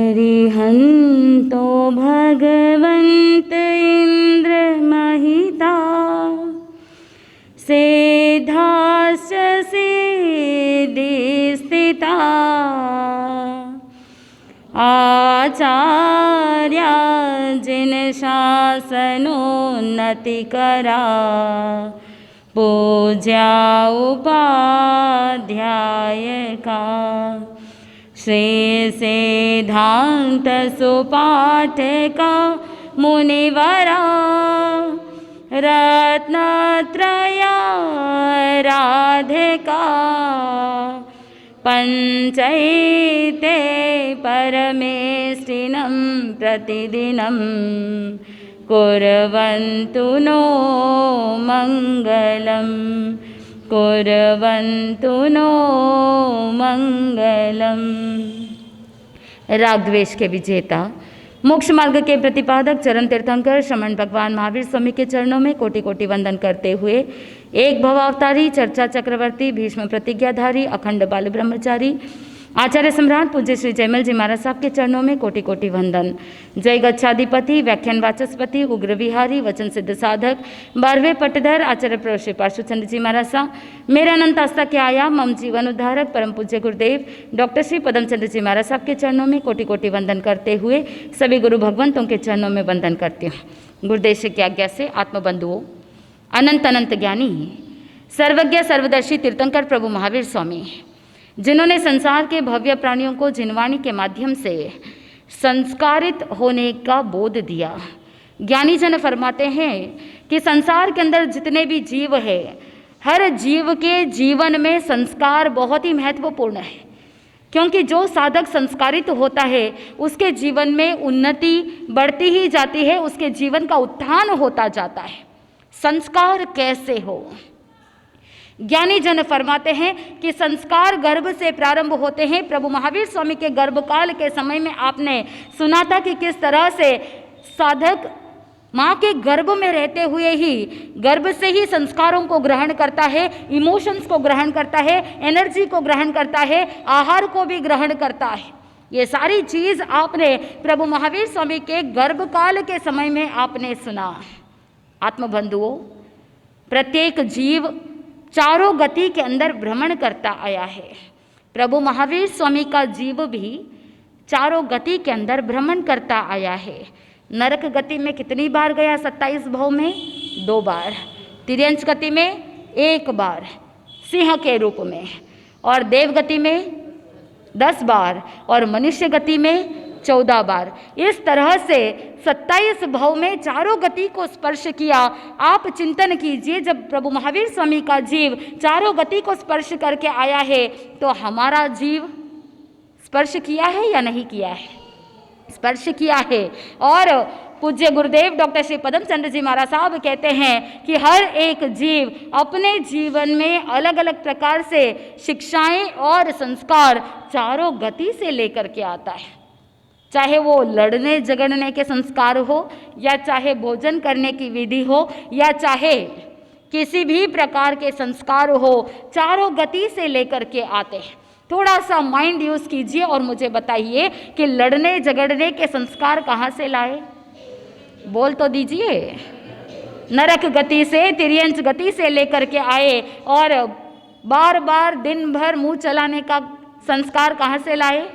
अरिहंतो भगवंत इंद्र महिता सेधाश्च सिद्धि स्थिता आचार्या जिन शासनोन्नति करा पूज्या उपाध्यायका श्री सिद्धांत सुपाठका मुनिवरा रत्नत्रया राधिका पंचैते परमेष्टिनं प्रतिदिनं कुर्वन्तु नो मंगलम, कुर्वन्तु नो मंगलम। राग द्वेष के विजेता, मोक्ष मार्ग के प्रतिपादक चरण तीर्थंकर श्रमण भगवान महावीर स्वामी के चरणों में कोटि कोटि वंदन करते हुए एक भवावतारी, चर्चा चक्रवर्ती, भीष्म प्रतिज्ञाधारी, अखंड बाल ब्रह्मचारी, आचार्य सम्राट पूज्य श्री जयमल जी महाराज साहब के चरणों में कोटि कोटि वंदन। जय गच्छाधिपति, व्याख्यान वाचस्पति, उग्र विहारी, वचन सिद्ध साधक, 12वें पट्टधर आचार्य प्रभु श्री पार्श्वचंद्र जी महाराज साहब, मेरा अनंत आस्था के आया मम जीवन उद्धारक परम पूज्य गुरुदेव डॉक्टर श्री पदमचंद्र जी महाराज साहब के चरणों में कोटि कोटि वंदन करते हुए सभी गुरु भगवंतों के चरणों में वंदन करती हूँ। गुरुदेव की आज्ञा से आत्मबंधुओं, अनंत अनंत ज्ञानी, सर्वज्ञ सर्वदर्शी तीर्थंकर प्रभु महावीर स्वामी, जिन्होंने संसार के भव्य प्राणियों को जिनवाणी के माध्यम से संस्कारित होने का बोध दिया। ज्ञानी जन फरमाते हैं कि संसार के अंदर जितने भी जीव है, हर जीव के जीवन में संस्कार बहुत ही महत्वपूर्ण है, क्योंकि जो साधक संस्कारित होता है उसके जीवन में उन्नति बढ़ती ही जाती है, उसके जीवन का उत्थान होता जाता है। संस्कार कैसे हो? ज्ञानी जन फरमाते हैं कि संस्कार गर्भ से प्रारंभ होते हैं। प्रभु महावीर स्वामी के गर्भकाल के समय में आपने सुना था कि किस तरह से साधक माँ के गर्भ में रहते हुए ही गर्भ से ही संस्कारों को ग्रहण करता है, इमोशंस को ग्रहण करता है, एनर्जी को ग्रहण करता है, आहार को भी ग्रहण करता है। ये सारी चीज़ आपने प्रभु महावीर स्वामी के गर्भकाल के समय में आपने सुना। आत्मबंधुओं, प्रत्येक जीव चारों गति के अंदर भ्रमण करता आया है। प्रभु महावीर स्वामी का जीव भी चारों गति के अंदर भ्रमण करता आया है। नरक गति में कितनी बार गया? 27 भव में 2 बार, तिर्यंच गति में 1 बार सिंह के रूप में, और देव गति में 10 बार, और मनुष्य गति में 14 बार। इस तरह से 27 भव में चारों गति को स्पर्श किया। आप चिंतन कीजिए, जब प्रभु महावीर स्वामी का जीव चारों गति को स्पर्श करके आया है तो हमारा जीव स्पर्श किया है या नहीं किया है? स्पर्श किया है। और पूज्य गुरुदेव डॉक्टर श्री पदमचंद्र जी महाराज साहब कहते हैं कि हर एक जीव अपने जीवन में अलग अलग प्रकार से शिक्षाएं और संस्कार चारों गति से लेकर के आता है। चाहे वो लड़ने झगड़ने के संस्कार हो, या चाहे भोजन करने की विधि हो, या चाहे किसी भी प्रकार के संस्कार हो, चारों गति से लेकर के आते हैं। थोड़ा सा माइंड यूज कीजिए और मुझे बताइए कि लड़ने झगड़ने के संस्कार कहाँ से लाए? बोल तो दीजिए। नरक गति से, तिर्यंच गति से लेकर के आए, और बार बार दिन भर मुंह चलाने का संस्कार कहाँ से लाए?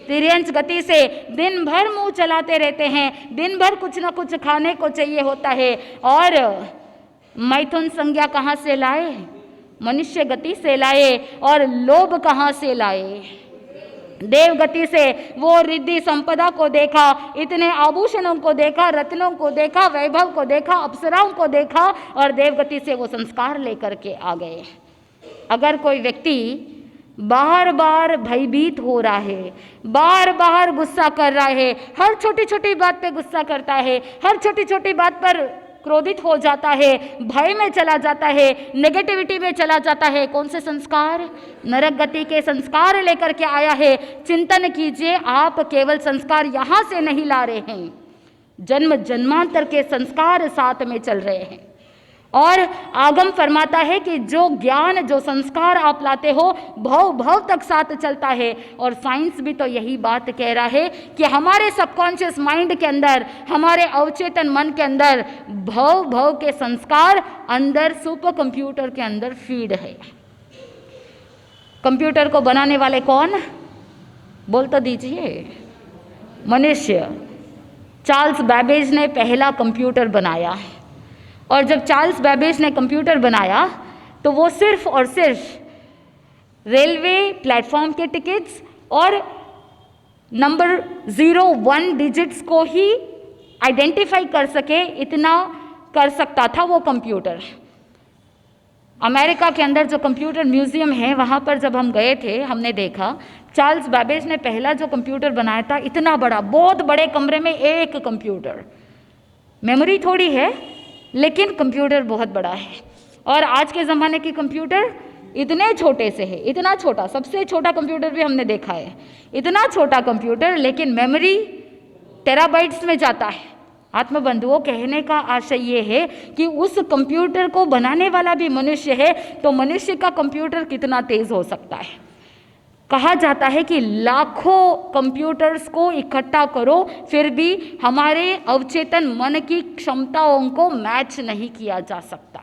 तिर्यंच गति से। दिन भर मुंह चलाते रहते हैं, दिन भर कुछ ना कुछ खाने को चाहिए होता है। और मैथुन संज्ञा कहाँ से लाए? मनुष्य गति से लाए। और लोभ कहाँ से लाए? देव गति से। वो रिद्धि संपदा को देखा, इतने आभूषणों को देखा, रत्नों को देखा, वैभव को देखा, अप्सराओं को देखा, और देव गति से वो संस्कार लेकर के आ गए। अगर कोई व्यक्ति बार बार भयभीत हो रहा है, बार बार गुस्सा कर रहा है, हर छोटी छोटी बात पे गुस्सा करता है, हर छोटी छोटी बात पर क्रोधित हो जाता है, भय में चला जाता है, नेगेटिविटी में चला जाता है, कौन से संस्कार? नरक गति के संस्कार लेकर के आया है। चिंतन कीजिए, आप केवल संस्कार यहाँ से नहीं ला रहे हैं, जन्म जन्मांतर के संस्कार साथ में चल रहे हैं। और आगम फरमाता है कि जो ज्ञान, जो संस्कार आप लाते हो, भव भव तक साथ चलता है। और साइंस भी तो यही बात कह रहा है कि हमारे सबकॉन्शियस माइंड के अंदर, हमारे अवचेतन मन के अंदर भव भव के संस्कार अंदर सुपर कंप्यूटर के अंदर फीड है। कंप्यूटर को बनाने वाले कौन, बोल तो दीजिए। मनुष्य। चार्ल्स बैबेज ने पहला कंप्यूटर बनाया। और जब चार्ल्स बैबेज ने कंप्यूटर बनाया तो वो सिर्फ और सिर्फ रेलवे प्लेटफॉर्म के टिकट्स और नंबर 0-1 डिजिट्स को ही आइडेंटिफाई कर सके, इतना कर सकता था वो कंप्यूटर। अमेरिका के अंदर जो कंप्यूटर म्यूजियम है, वहाँ पर जब हम गए थे, हमने देखा चार्ल्स बैबेज ने पहला जो कंप्यूटर बनाया था, इतना बड़ा, बहुत बड़े कमरे में एक कंप्यूटर। मेमोरी थोड़ी है लेकिन कंप्यूटर बहुत बड़ा है। और आज के ज़माने की कंप्यूटर इतने छोटे से है, इतना छोटा, सबसे छोटा कंप्यूटर भी हमने देखा है, इतना छोटा कंप्यूटर, लेकिन मेमोरी टेराबाइट्स में जाता है। आत्मबंधुओं, कहने का आशय ये है कि उस कंप्यूटर को बनाने वाला भी मनुष्य है, तो मनुष्य का कंप्यूटर कितना तेज हो सकता है। कहा जाता है कि लाखों कंप्यूटर्स को इकट्ठा करो, फिर भी हमारे अवचेतन मन की क्षमताओं को मैच नहीं किया जा सकता।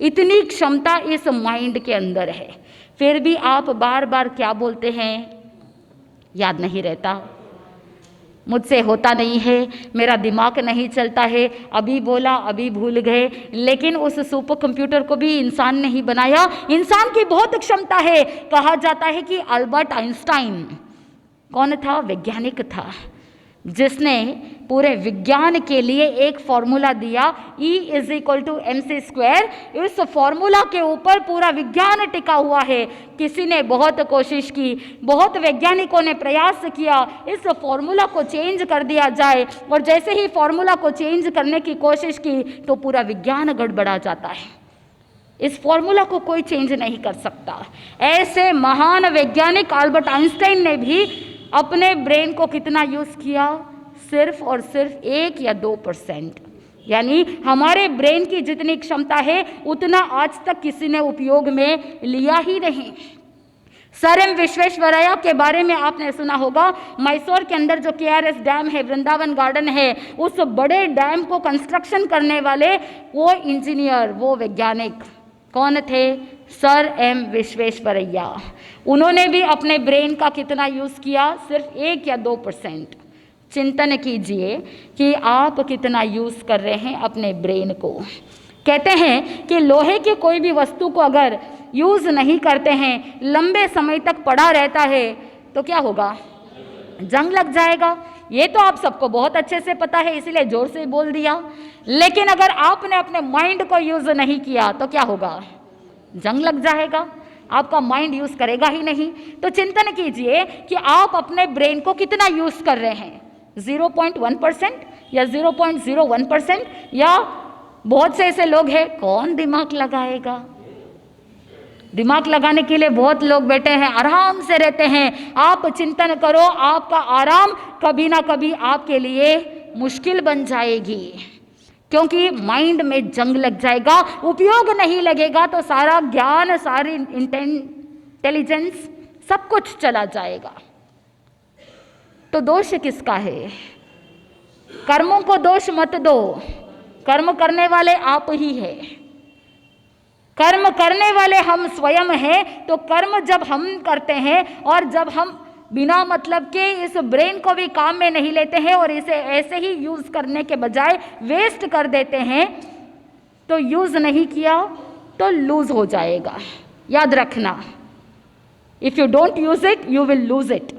इतनी क्षमता इस माइंड के अंदर है, फिर भी आप बार बार क्या बोलते हैं, याद नहीं रहता, मुझसे होता नहीं है, मेरा दिमाग नहीं चलता है, अभी बोला अभी भूल गए। लेकिन उस सुपर कंप्यूटर को भी इंसान ने ही बनाया। इंसान की बहुत क्षमता है। कहा जाता है कि अल्बर्ट आइंस्टाइन कौन था, वैज्ञानिक था, जिसने पूरे विज्ञान के लिए एक फॉर्मूला दिया, E=mc²। इस फॉर्मूला के ऊपर पूरा विज्ञान टिका हुआ है। किसी ने बहुत कोशिश की, बहुत वैज्ञानिकों ने प्रयास किया इस फॉर्मूला को चेंज कर दिया जाए, और जैसे ही फॉर्मूला को चेंज करने की कोशिश की तो पूरा विज्ञान गड़बड़ा जाता है। इस फॉर्मूला को कोई चेंज नहीं कर सकता। ऐसे महान वैज्ञानिक अल्बर्ट आइंस्टाइन ने भी अपने ब्रेन को कितना यूज़ किया, सिर्फ और सिर्फ 1 या 2%। यानी हमारे ब्रेन की जितनी क्षमता है उतना आज तक किसी ने उपयोग में लिया ही नहीं। सर एम विश्वेश्वरैया के बारे में आपने सुना होगा। मैसूर के अंदर जो KRS डैम है, वृंदावन गार्डन है, उस बड़े डैम को कंस्ट्रक्शन करने वाले वो इंजीनियर, वो वैज्ञानिक कौन थे, सर एम विश्वेश्वरैया। उन्होंने भी अपने ब्रेन का कितना यूज़ किया, सिर्फ 1 या 2%। चिंतन कीजिए कि आप कितना यूज़ कर रहे हैं अपने ब्रेन को। कहते हैं कि लोहे की कोई भी वस्तु को अगर यूज़ नहीं करते हैं, लंबे समय तक पड़ा रहता है, तो क्या होगा, जंग लग जाएगा। ये तो आप सबको बहुत अच्छे से पता है, इसीलिए जोर से बोल दिया। लेकिन अगर आपने अपने माइंड को यूज़ नहीं किया तो क्या होगा, जंग लग जाएगा, आपका माइंड यूज़ करेगा ही नहीं। तो चिंतन कीजिए कि आप अपने ब्रेन को कितना यूज़ कर रहे हैं, 0.1% या 0.01%, या बहुत से ऐसे लोग हैं, कौन दिमाग लगाएगा। दिमाग लगाने के लिए बहुत लोग बैठे हैं, आराम से रहते हैं। आप चिंतन करो, आपका आराम कभी ना कभी आपके लिए मुश्किल बन जाएगी, क्योंकि माइंड में जंग लग जाएगा। उपयोग नहीं लगेगा तो सारा ज्ञान, सारी इंटेलिजेंस, सब कुछ चला जाएगा। तो दोष किसका है, कर्मों को दोष मत दो, कर्म करने वाले आप ही हैं। कर्म करने वाले हम स्वयं हैं। तो कर्म जब हम करते हैं और जब हम बिना मतलब के इस ब्रेन को भी काम में नहीं लेते हैं और इसे ऐसे ही यूज़ करने के बजाय वेस्ट कर देते हैं, तो यूज़ नहीं किया तो लूज़ हो जाएगा। याद रखना, if you don't use it you will lose it.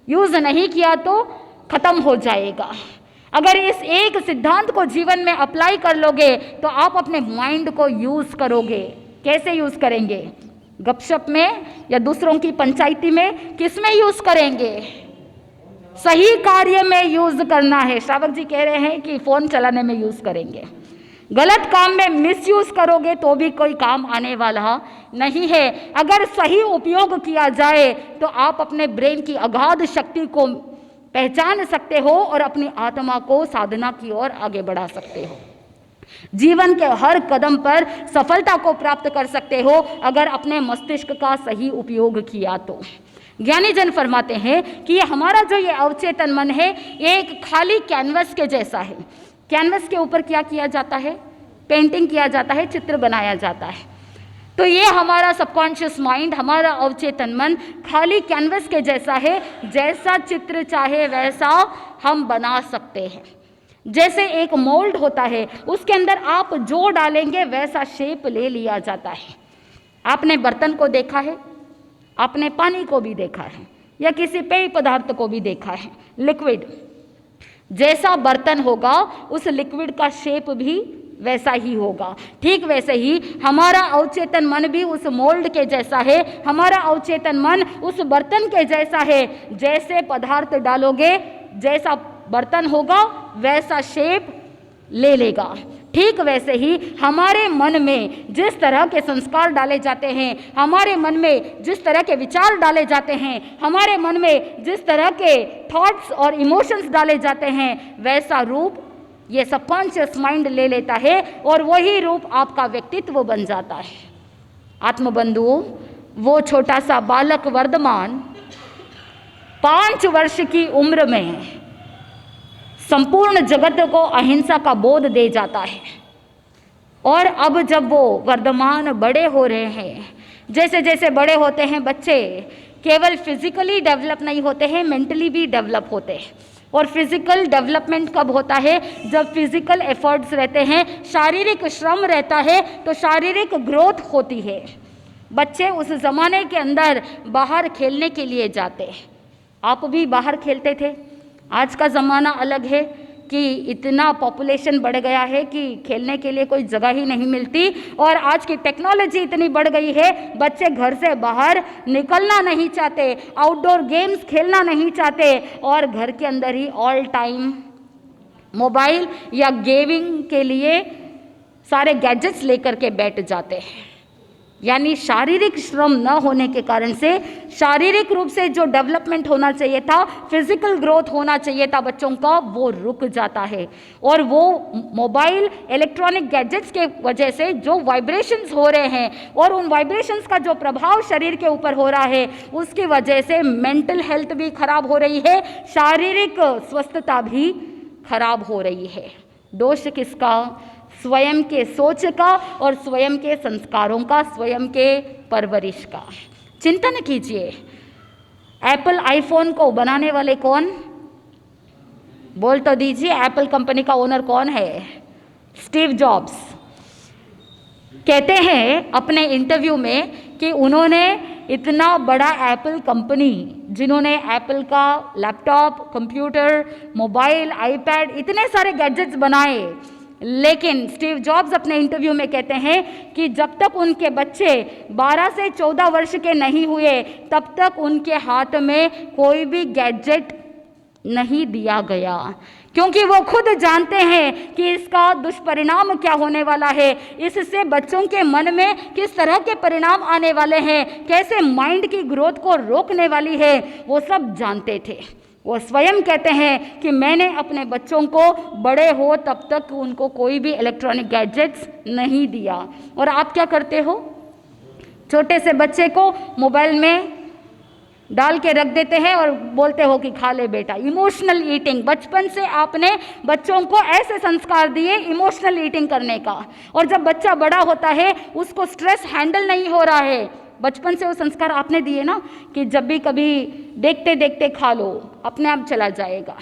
Use नहीं किया तो ख़त्म हो जाएगा। अगर इस एक सिद्धांत को जीवन में अप्लाई कर लोगे तो आप अपने माइंड को यूज़ करोगे। कैसे यूज़ करेंगे, गपशप में या दूसरों की पंचायती में, किस में यूज़ करेंगे, सही कार्य में यूज़ करना है। श्रावक जी कह रहे हैं कि फ़ोन चलाने में यूज़ करेंगे। गलत काम में मिसयूज़ करोगे तो भी कोई काम आने वाला नहीं है। अगर सही उपयोग किया जाए तो आप अपने ब्रेन की अगाध शक्ति को पहचान सकते हो और अपनी आत्मा को साधना की ओर आगे बढ़ा सकते हो। जीवन के हर कदम पर सफलता को प्राप्त कर सकते हो अगर अपने मस्तिष्क का सही उपयोग किया तो। ज्ञानी जन फरमाते हैं कि ये हमारा जो ये अवचेतन मन है ये एक खाली कैनवस के जैसा है। कैनवस के ऊपर क्या किया जाता है? पेंटिंग किया जाता है, चित्र बनाया जाता है। तो ये हमारा सबकॉन्शियस माइंड, हमारा अवचेतन मन खाली कैनवस के जैसा है, जैसा चित्र चाहे वैसा हम बना सकते हैं। जैसे एक मोल्ड होता है, उसके अंदर आप जो डालेंगे वैसा शेप ले लिया जाता है। आपने बर्तन को देखा है, आपने पानी को भी देखा है, या किसी पेय पदार्थ को भी देखा है, लिक्विड। जैसा बर्तन होगा उस लिक्विड का शेप भी वैसा ही होगा। ठीक वैसे ही हमारा अवचेतन मन भी उस मोल्ड के जैसा है, हमारा अवचेतन मन उस बर्तन के जैसा है। जैसे पदार्थ डालोगे, जैसा बर्तन होगा वैसा शेप ले लेगा। ठीक वैसे ही हमारे मन में जिस तरह के संस्कार डाले जाते हैं, हमारे मन में जिस तरह के विचार डाले जाते हैं, हमारे मन में जिस तरह के थॉट्स और इमोशंस डाले जाते हैं, वैसा रूप ये सबकॉन्शियस माइंड ले लेता है और वही रूप आपका व्यक्तित्व बन जाता है। आत्मबंधुओं, वो छोटा सा बालक वर्धमान 5 वर्ष की उम्र में संपूर्ण जगत को अहिंसा का बोध दे जाता है। और अब जब वो वर्धमान बड़े हो रहे हैं, जैसे जैसे बड़े होते हैं बच्चे, केवल फिजिकली डेवलप नहीं होते हैं, मेंटली भी डेवलप होते हैं। और फिजिकल डेवलपमेंट कब होता है? जब फिजिकल एफर्ट्स रहते हैं, शारीरिक श्रम रहता है, तो शारीरिक ग्रोथ होती है। बच्चे उस ज़माने के अंदर बाहर खेलने के लिए जाते। आप भी बाहर खेलते थे। आज का ज़माना अलग है कि इतना पॉपुलेशन बढ़ गया है कि खेलने के लिए कोई जगह ही नहीं मिलती, और आज की टेक्नोलॉजी इतनी बढ़ गई है, बच्चे घर से बाहर निकलना नहीं चाहते, आउटडोर गेम्स खेलना नहीं चाहते, और घर के अंदर ही ऑल टाइम मोबाइल या गेमिंग के लिए सारे गैजेट्स लेकर के बैठ जाते हैं। यानी शारीरिक श्रम न होने के कारण से शारीरिक रूप से जो डेवलपमेंट होना चाहिए था, फिजिकल ग्रोथ होना चाहिए था बच्चों का, वो रुक जाता है। और वो मोबाइल इलेक्ट्रॉनिक गैजेट्स के वजह से जो वाइब्रेशंस हो रहे हैं और उन वाइब्रेशंस का जो प्रभाव शरीर के ऊपर हो रहा है, उसकी वजह से मेंटल हेल्थ भी खराब हो रही है, शारीरिक स्वस्थता भी खराब हो रही है। दोष किसका? स्वयं के सोच का और स्वयं के संस्कारों का, स्वयं के परवरिश का। चिंतन कीजिए, एप्पल आईफोन को बनाने वाले कौन? बोल तो दीजिए, एप्पल कंपनी का ओनर कौन है? Steve jobs. कहते हैं अपने इंटरव्यू में कि उन्होंने इतना बड़ा एप्पल कंपनी, जिन्होंने एप्पल का लैपटॉप, कंप्यूटर, मोबाइल, आईपैड, इतने सारे गैजेट्स बनाए, लेकिन स्टीव जॉब्स अपने इंटरव्यू में कहते हैं कि जब तक उनके बच्चे 12 से 14 वर्ष के नहीं हुए, तब तक उनके हाथ में कोई भी गैजेट नहीं दिया गया, क्योंकि वो खुद जानते हैं कि इसका दुष्परिणाम क्या होने वाला है, इससे बच्चों के मन में किस तरह के परिणाम आने वाले हैं, कैसे माइंड की ग्रोथ को रोकने वाली है, वो सब जानते थे। वो स्वयं कहते हैं कि मैंने अपने बच्चों को बड़े हो तब तक उनको कोई भी इलेक्ट्रॉनिक गैजेट्स नहीं दिया। और आप क्या करते हो? छोटे से बच्चे को मोबाइल में डाल के रख देते हैं और बोलते हो कि खा ले बेटा। इमोशनल ईटिंग, बचपन से आपने बच्चों को ऐसे संस्कार दिए इमोशनल ईटिंग करने का, और जब बच्चा बड़ा होता है उसको स्ट्रेस हैंडल नहीं हो रहा है, बचपन से वो संस्कार आपने दिए ना कि जब भी कभी देखते देखते खा लो, अपने आप चला जाएगा।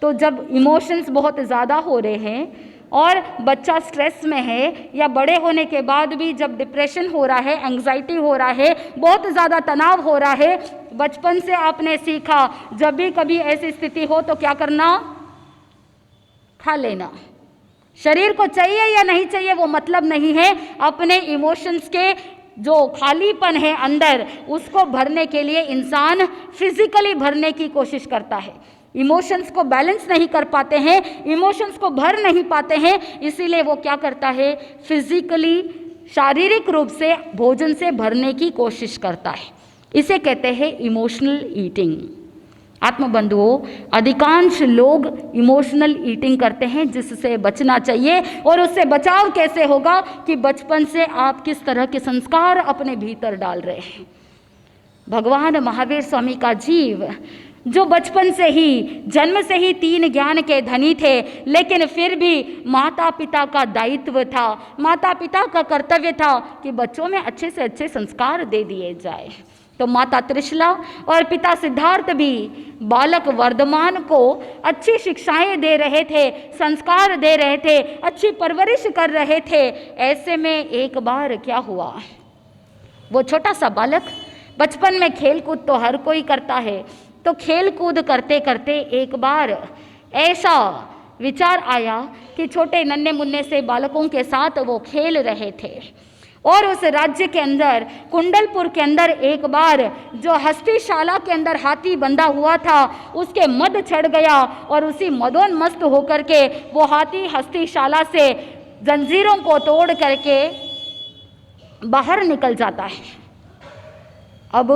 तो जब इमोशंस बहुत ज़्यादा हो रहे हैं और बच्चा स्ट्रेस में है, या बड़े होने के बाद भी जब डिप्रेशन हो रहा है, एंग्जाइटी हो रहा है, बहुत ज़्यादा तनाव हो रहा है, बचपन से आपने सीखा जब भी कभी ऐसी स्थिति हो तो क्या करना? खा लेना। शरीर को चाहिए या नहीं चाहिए वो मतलब नहीं है, अपने इमोशंस के जो खालीपन है अंदर, उसको भरने के लिए इंसान फिजिकली भरने की कोशिश करता है। इमोशंस को बैलेंस नहीं कर पाते हैं, इमोशंस को भर नहीं पाते हैं, इसीलिए वो क्या करता है? फिजिकली, शारीरिक रूप से भोजन से भरने की कोशिश करता है। इसे कहते हैं इमोशनल ईटिंग। आत्मबंधुओं, अधिकांश लोग इमोशनल ईटिंग करते हैं, जिससे बचना चाहिए। और उससे बचाव कैसे होगा कि बचपन से आप किस तरह के संस्कार अपने भीतर डाल रहे हैं। भगवान महावीर स्वामी का जीव, जो बचपन से ही, जन्म से ही 3 ज्ञान के धनी थे, लेकिन फिर भी माता पिता का दायित्व था, माता पिता का कर्तव्य था कि बच्चों में अच्छे से अच्छे संस्कार दे दिए जाए। तो माता त्रिशला और पिता सिद्धार्थ भी बालक वर्धमान को अच्छी शिक्षाएं दे रहे थे, संस्कार दे रहे थे, अच्छी परवरिश कर रहे थे। ऐसे में एक बार क्या हुआ, वो छोटा सा बालक, बचपन में खेल कूद तो हर कोई करता है, तो खेल कूद करते करते एक बार ऐसा विचार आया कि छोटे नन्हे मुन्ने से बालकों के साथ वो खेल रहे थे। और उस राज्य के अंदर, कुंडलपुर के अंदर, एक बार जो हस्तीशाला के अंदर हाथी बंधा हुआ था, उसके मद चढ़ गया और उसी मदोन्मस्त होकर के वो हाथी हस्तीशाला से जंजीरों को तोड़ करके बाहर निकल जाता है। अब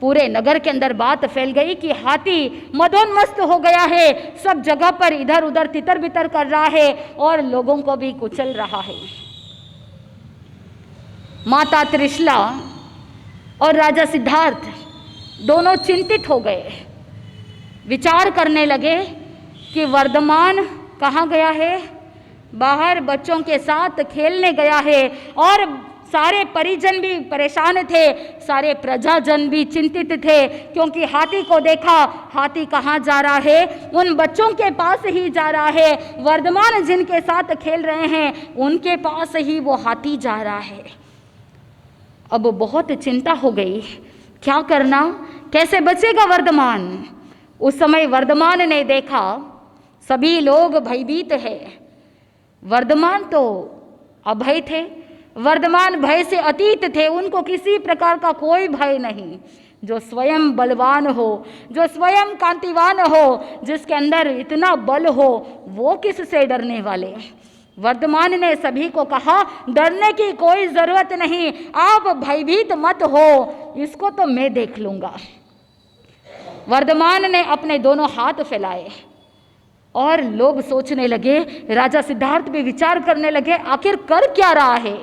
पूरे नगर के अंदर बात फैल गई कि हाथी मदोन्मस्त हो गया है, सब जगह पर इधर उधर तितर बितर कर रहा है और लोगों को भी कुचल रहा है। माता त्रिशला और राजा सिद्धार्थ दोनों चिंतित हो गए, विचार करने लगे कि वर्धमान कहाँ गया है, बाहर बच्चों के साथ खेलने गया है। और सारे परिजन भी परेशान थे, सारे प्रजाजन भी चिंतित थे, क्योंकि हाथी को देखा, हाथी कहाँ जा रहा है, उन बच्चों के पास ही जा रहा है, वर्धमान जिनके साथ खेल रहे हैं उनके पास ही वो हाथी जा रहा है। अब बहुत चिंता हो गई, क्या करना, कैसे बचेगा वर्धमान। उस समय वर्धमान ने देखा सभी लोग भयभीत है, वर्धमान तो अभय थे, वर्धमान भय से अतीत थे, उनको किसी प्रकार का कोई भय नहीं। जो स्वयं बलवान हो, जो स्वयं कांतिवान हो, जिसके अंदर इतना बल हो, वो किससे डरने वाले। वर्धमान ने सभी को कहा, डरने की कोई जरूरत नहीं, आप भयभीत मत हो, इसको तो मैं देख लूंगा। वर्धमान ने अपने दोनों हाथ फैलाए और लोग सोचने लगे, राजा सिद्धार्थ भी विचार करने लगे, आखिर कर क्या रहा है।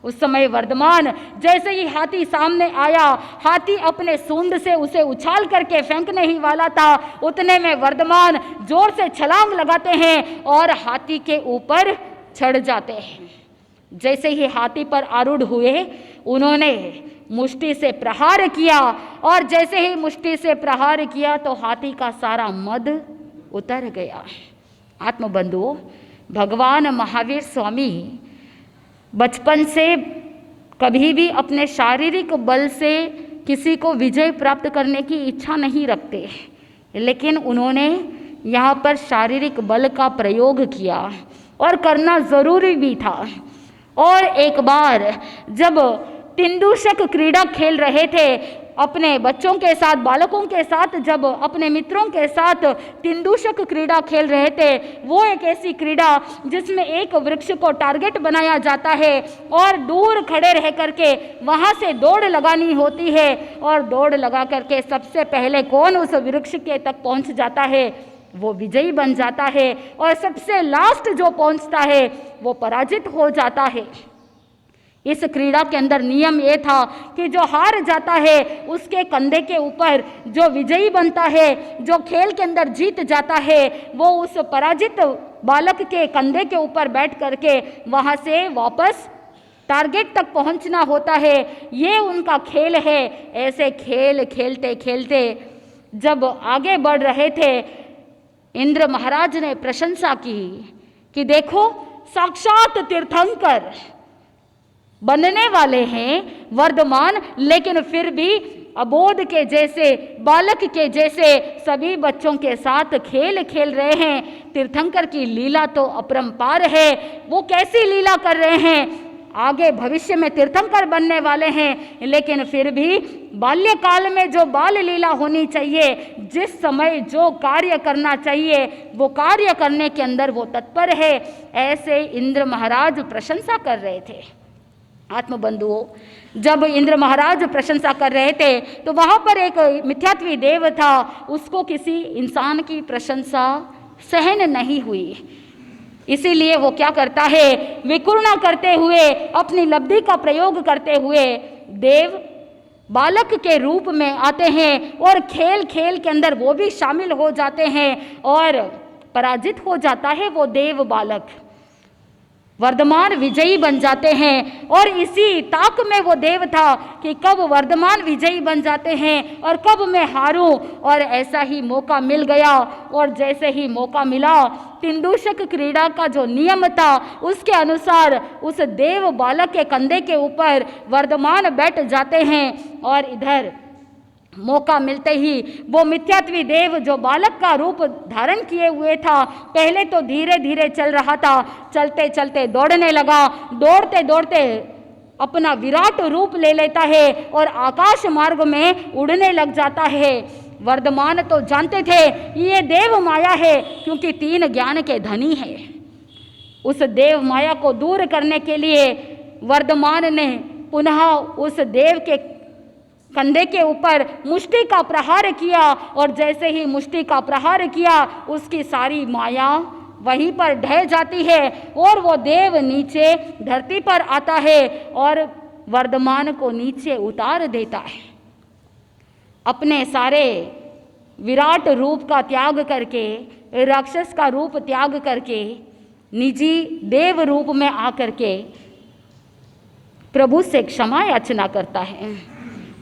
उस समय वर्धमान जैसे ही हाथी सामने आया, हाथी अपने सूंड से उसे उछाल करके फेंकने ही वाला था, उतने में वर्धमान जोर से छलांग लगाते हैं और हाथी के ऊपर चढ़ जाते हैं। जैसे ही हाथी पर आरूढ़ हुए, उन्होंने मुष्टि से प्रहार किया और जैसे ही मुष्टि से प्रहार किया तो हाथी का सारा मद उतर गया। आत्मबंधुओं, भगवान महावीर स्वामी बचपन से कभी भी अपने शारीरिक बल से किसी को विजय प्राप्त करने की इच्छा नहीं रखते, लेकिन उन्होंने यहाँ पर शारीरिक बल का प्रयोग किया और करना ज़रूरी भी था। और एक बार जब तिंदुशक क्रीड़ा खेल रहे थे, अपने बच्चों के साथ, बालकों के साथ, जब अपने मित्रों के साथ तिंदुशक क्रीड़ा खेल रहे थे, वो एक ऐसी क्रीड़ा जिसमें एक वृक्ष को टारगेट बनाया जाता है और दूर खड़े रह करके वहाँ से दौड़ लगानी होती है, और दौड़ लगा करके सबसे पहले कौन उस वृक्ष के तक पहुँच जाता है वो विजयी बन जाता है, और सबसे लास्ट जो पहुँचता है वो पराजित हो जाता है। इस क्रीड़ा के अंदर नियम ये था कि जो हार जाता है उसके कंधे के ऊपर जो विजयी बनता है, जो खेल के अंदर जीत जाता है, वो उस पराजित बालक के कंधे के ऊपर बैठ करके वहाँ से वापस टारगेट तक पहुँचना होता है। ये उनका खेल है। ऐसे खेल खेलते खेलते जब आगे बढ़ रहे थे, इंद्र महाराज ने प्रशंसा की कि देखो, साक्षात तीर्थंकर बनने वाले हैं वर्धमान, लेकिन फिर भी अबोध के जैसे, बालक के जैसे सभी बच्चों के साथ खेल खेल रहे हैं। तीर्थंकर की लीला तो अपरंपार है। वो कैसी लीला कर रहे हैं, आगे भविष्य में तीर्थंकर बनने वाले हैं, लेकिन फिर भी बाल्यकाल में जो बाल लीला होनी चाहिए, जिस समय जो कार्य करना चाहिए वो कार्य करने के अंदर वो तत्पर है। ऐसे इंद्र महाराज प्रशंसा कर रहे थे। आत्मबंधुओं, जब इंद्र महाराज प्रशंसा कर रहे थे तो वहाँ पर एक मिथ्यात्वी देव था, उसको किसी इंसान की प्रशंसा सहन नहीं हुई। इसीलिए वो क्या करता है, विकुर्णा करते हुए, अपनी लब्धि का प्रयोग करते हुए देव बालक के रूप में आते हैं और खेल खेल के अंदर वो भी शामिल हो जाते हैं और पराजित हो जाता है वो देव बालक। वर्धमान विजयी बन जाते हैं और इसी ताक में वो देव था कि कब वर्धमान विजयी बन जाते हैं और कब मैं हारूं, और ऐसा ही मौका मिल गया। और जैसे ही मौका मिला, तिंदुशक क्रीड़ा का जो नियम था उसके अनुसार उस देव बालक के कंधे के ऊपर वर्धमान बैठ जाते हैं और इधर मौका मिलते ही वो मिथ्यात्वी देव जो बालक का रूप धारण किए हुए था, पहले तो धीरे धीरे चल रहा था, चलते चलते दौड़ने लगा, दौड़ते दौड़ते अपना विराट रूप ले लेता है और आकाश मार्ग में उड़ने लग जाता है। वर्धमान तो जानते थे ये देव माया है, क्योंकि 3 ज्ञान के धनी है। उस देव माया को दूर करने के लिए वर्धमान ने पुनः उस देव के कंधे के ऊपर मुष्टि का प्रहार किया और जैसे ही मुष्टि का प्रहार किया, उसकी सारी माया वहीं पर ढह जाती है और वो देव नीचे धरती पर आता है और वर्धमान को नीचे उतार देता है। अपने सारे विराट रूप का त्याग करके, राक्षस का रूप त्याग करके, निजी देव रूप में आकर के प्रभु से क्षमा याचना करता है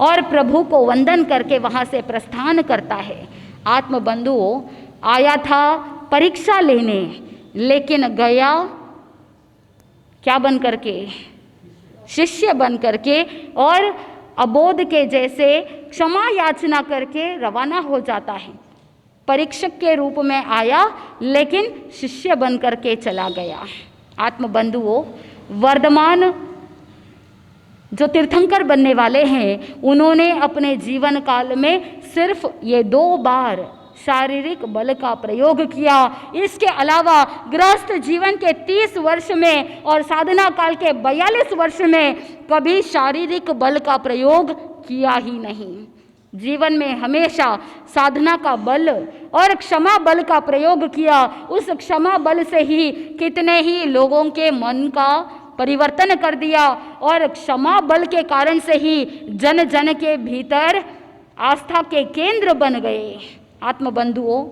और प्रभु को वंदन करके वहाँ से प्रस्थान करता है। आत्मबंधुओं, आया था परीक्षा लेने, लेकिन गया क्या बन करके, शिष्य बन करके, और अबोध के जैसे क्षमा याचना करके रवाना हो जाता है। परीक्षक के रूप में आया लेकिन शिष्य बन करके चला गया। आत्मबंधुओं, वर्धमान जो तीर्थंकर बनने वाले हैं, उन्होंने अपने जीवन काल में सिर्फ ये 2 बार शारीरिक बल का प्रयोग किया। इसके अलावा गृहस्थ जीवन के 30 वर्ष में और साधना काल के 42 वर्ष में कभी शारीरिक बल का प्रयोग किया ही नहीं। जीवन में हमेशा साधना का बल और क्षमा बल का प्रयोग किया। उस क्षमा बल से ही कितने ही लोगों के मन का परिवर्तन कर दिया और क्षमा बल के कारण से ही जन जन के भीतर आस्था के केंद्र बन गए। आत्मबंधुओं,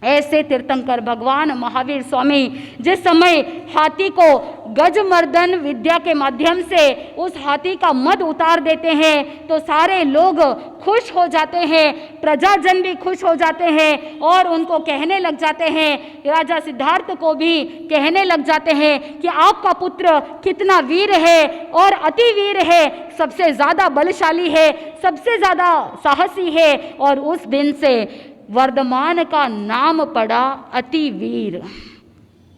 ऐसे तीर्थंकर भगवान महावीर स्वामी जिस समय हाथी को गजमर्दन विद्या के माध्यम से उस हाथी का मद उतार देते हैं तो सारे लोग खुश हो जाते हैं, प्रजाजन भी खुश हो जाते हैं और उनको कहने लग जाते हैं, राजा सिद्धार्थ को भी कहने लग जाते हैं कि आपका पुत्र कितना वीर है और अति वीर है, सबसे ज़्यादा बलशाली है, सबसे ज़्यादा साहसी है। और उस दिन से वर्धमान का नाम पड़ा अति वीर।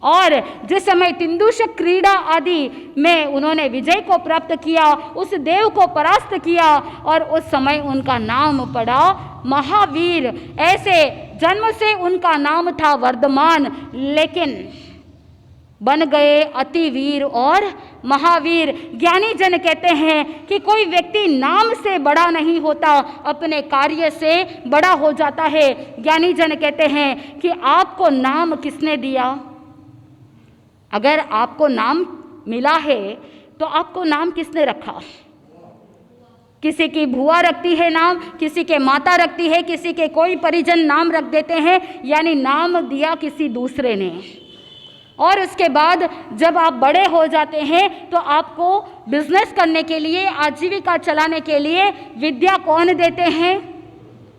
और जिस समय तिंदुशक क्रीड़ा आदि में उन्होंने विजय को प्राप्त किया, उस देव को परास्त किया और उस समय उनका नाम पड़ा महावीर। ऐसे जन्म से उनका नाम था वर्धमान, लेकिन बन गए अतिवीर और महावीर। ज्ञानी जन कहते हैं कि कोई व्यक्ति नाम से बड़ा नहीं होता, अपने कार्य से बड़ा हो जाता है। ज्ञानी जन कहते हैं कि आपको नाम किसने दिया? अगर आपको नाम मिला है तो आपको नाम किसने रखा? किसी की बुआ रखती है नाम, किसी के माता रखती है, किसी के कोई परिजन नाम रख देते हैं, यानी नाम दिया किसी दूसरे ने। और उसके बाद जब आप बड़े हो जाते हैं तो आपको बिजनेस करने के लिए, आजीविका चलाने के लिए विद्या कौन देते हैं?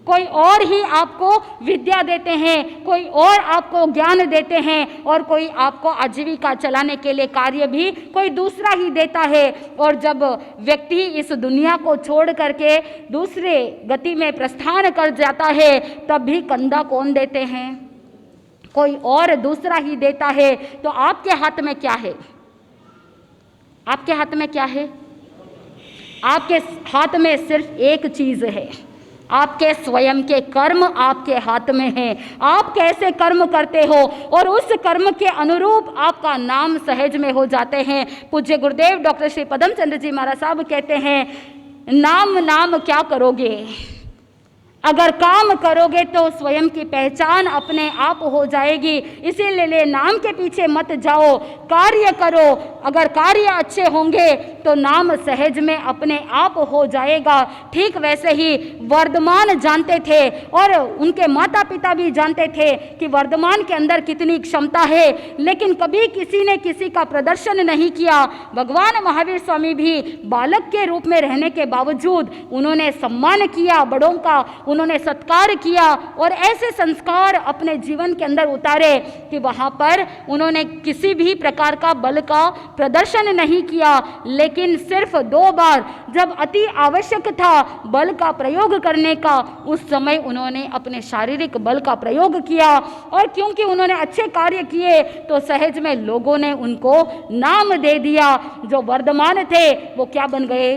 कोई और ही आपको विद्या देते हैं, कोई और आपको ज्ञान देते हैं और कोई आपको आजीविका चलाने के लिए कार्य भी कोई दूसरा ही देता है। और जब व्यक्ति इस दुनिया को छोड़ करके दूसरे गति में प्रस्थान कर जाता है तब भी कंधा कौन देते हैं? कोई और दूसरा ही देता है। तो आपके हाथ में क्या है? आपके हाथ में क्या है? आपके हाथ में सिर्फ एक चीज़ है, आपके स्वयं के कर्म आपके हाथ में हैं। आप कैसे कर्म करते हो और उस कर्म के अनुरूप आपका नाम सहज में हो जाते हैं। पूज्य गुरुदेव डॉक्टर श्री पदम चंद्र जी महाराज साहब कहते हैं, नाम नाम क्या करोगे, अगर काम करोगे तो स्वयं की पहचान अपने आप हो जाएगी। इसीलिए नाम के पीछे मत जाओ, कार्य करो। अगर कार्य अच्छे होंगे तो नाम सहज में अपने आप हो जाएगा। ठीक वैसे ही वर्धमान जानते थे और उनके माता पिता भी जानते थे कि वर्धमान के अंदर कितनी क्षमता है, लेकिन कभी किसी ने किसी का प्रदर्शन नहीं किया। भगवान महावीर स्वामी भी बालक के रूप में रहने के बावजूद उन्होंने सम्मान किया बड़ों का, उन्होंने सत्कार किया और ऐसे संस्कार अपने जीवन के अंदर उतारे कि वहाँ पर उन्होंने किसी भी प्रकार का बल का प्रदर्शन नहीं किया, लेकिन सिर्फ 2 बार जब अति आवश्यक था बल का प्रयोग करने का, उस समय उन्होंने अपने शारीरिक बल का प्रयोग किया। और क्योंकि उन्होंने अच्छे कार्य किए तो सहज में लोगों ने उनको नाम दे दिया। जो वर्धमान थे वो क्या बन गए,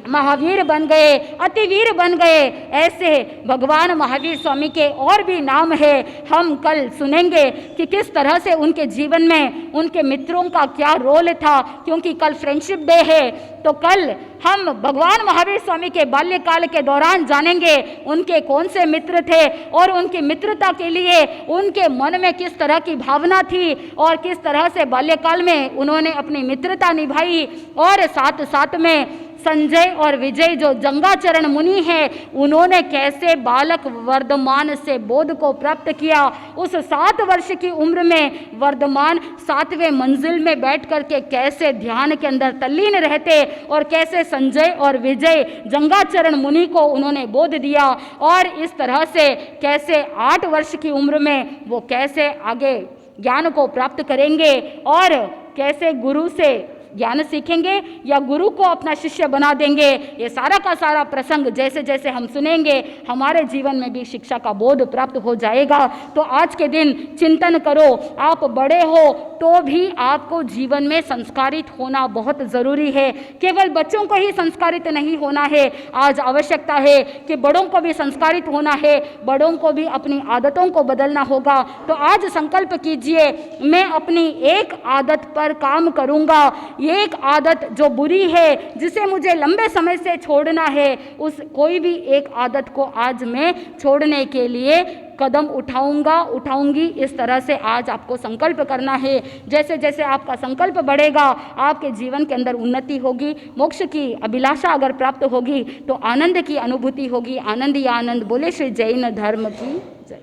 महावीर बन गए, अतिवीर बन गए। ऐसे भगवान महावीर स्वामी के और भी नाम है। हम कल सुनेंगे कि किस तरह से उनके जीवन में उनके मित्रों का क्या रोल था, क्योंकि कल फ्रेंडशिप डे है। तो कल हम भगवान महावीर स्वामी के बाल्यकाल के दौरान जानेंगे उनके कौन से मित्र थे और उनकी मित्रता के लिए उनके मन में किस तरह की भावना थी और किस तरह से बाल्यकाल में उन्होंने अपनी मित्रता निभाई। और साथ साथ में संजय और विजय जो जंगाचरण मुनि हैं, उन्होंने कैसे बालक वर्धमान से बोध को प्राप्त किया। उस 7 वर्ष की उम्र में वर्धमान 7वें मंजिल में बैठ करके कैसे ध्यान के अंदर तल्लीन रहते और कैसे संजय और विजय जंगाचरण मुनि को उन्होंने बोध दिया। और इस तरह से कैसे 8 वर्ष की उम्र में वो कैसे आगे ज्ञान को प्राप्त करेंगे और कैसे गुरु से ज्ञान सीखेंगे या गुरु को अपना शिष्य बना देंगे। ये सारा का सारा प्रसंग जैसे जैसे हम सुनेंगे हमारे जीवन में भी शिक्षा का बोध प्राप्त हो जाएगा। तो आज के दिन चिंतन करो, आप बड़े हो तो भी आपको जीवन में संस्कारित होना बहुत ज़रूरी है। केवल बच्चों को ही संस्कारित नहीं होना है, आज आवश्यकता है कि बड़ों को भी संस्कारित होना है, बड़ों को भी अपनी आदतों को बदलना होगा। तो आज संकल्प कीजिए, मैं अपनी एक आदत पर काम करूँगा। एक आदत जो बुरी है, जिसे मुझे लंबे समय से छोड़ना है, उस कोई भी एक आदत को आज मैं छोड़ने के लिए कदम उठाऊंगी। इस तरह से आज आपको संकल्प करना है। जैसे जैसे आपका संकल्प बढ़ेगा आपके जीवन के अंदर उन्नति होगी, मोक्ष की अभिलाषा अगर प्राप्त होगी तो आनंद की अनुभूति होगी। आनंद ही आनंद। बोले श्री जैन धर्म की जय।